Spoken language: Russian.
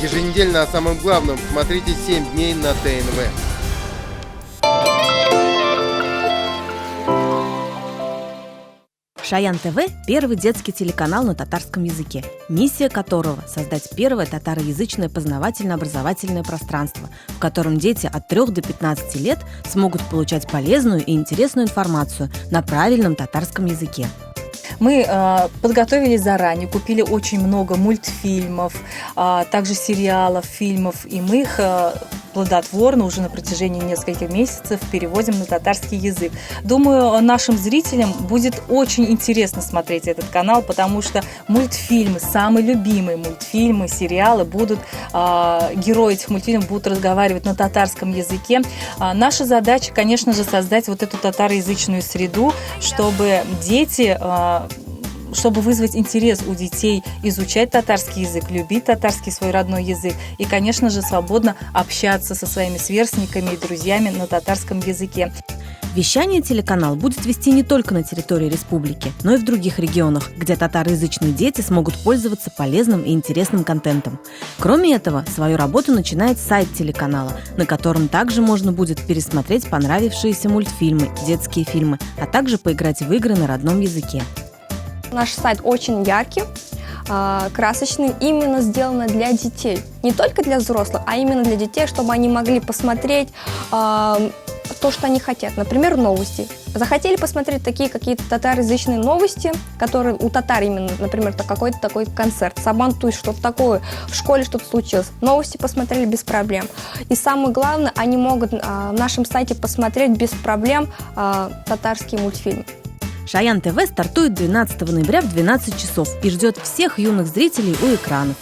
Еженедельно о самом главном смотрите 7 дней на ТНВ. Шаян ТВ – первый детский телеканал на татарском языке, миссия которого – создать первое татароязычное познавательно-образовательное пространство, в котором дети от 3 до 15 лет смогут получать полезную и интересную информацию на правильном татарском языке. Мы подготовились заранее, купили очень много мультфильмов, также сериалов, фильмов, и мы их плодотворно уже на протяжении нескольких месяцев переводим на татарский язык. Думаю, нашим зрителям будет очень интересно смотреть этот канал, потому что мультфильмы, самые любимые мультфильмы, сериалы будут, герои этих мультфильмов будут разговаривать на татарском языке. Наша задача, конечно же, создать вот эту татароязычную среду, чтобы дети, чтобы вызвать интерес у детей изучать татарский язык, любить татарский свой родной язык и, конечно же, свободно общаться со своими сверстниками и друзьями на татарском языке. Вещание телеканал будет вести не только на территории республики, но и в других регионах, где татароязычные дети смогут пользоваться полезным и интересным контентом. Кроме этого, свою работу начинает сайт телеканала, на котором также можно будет пересмотреть понравившиеся мультфильмы, детские фильмы, а также поиграть в игры на родном языке. Наш сайт очень яркий, красочный, именно сделано для детей. Не только для взрослых, а именно для детей, чтобы они могли посмотреть то, что они хотят. Например, новости. Захотели посмотреть такие какие-то татароязычные новости, которые у татар именно, например, какой-то такой концерт, Сабантуй, что-то такое, в школе что-то случилось. Новости посмотрели без проблем. И самое главное, они могут на нашем сайте посмотреть без проблем татарские мультфильмы. Шаян ТВ стартует 12 ноября в 12 часов и ждет всех юных зрителей у экранов.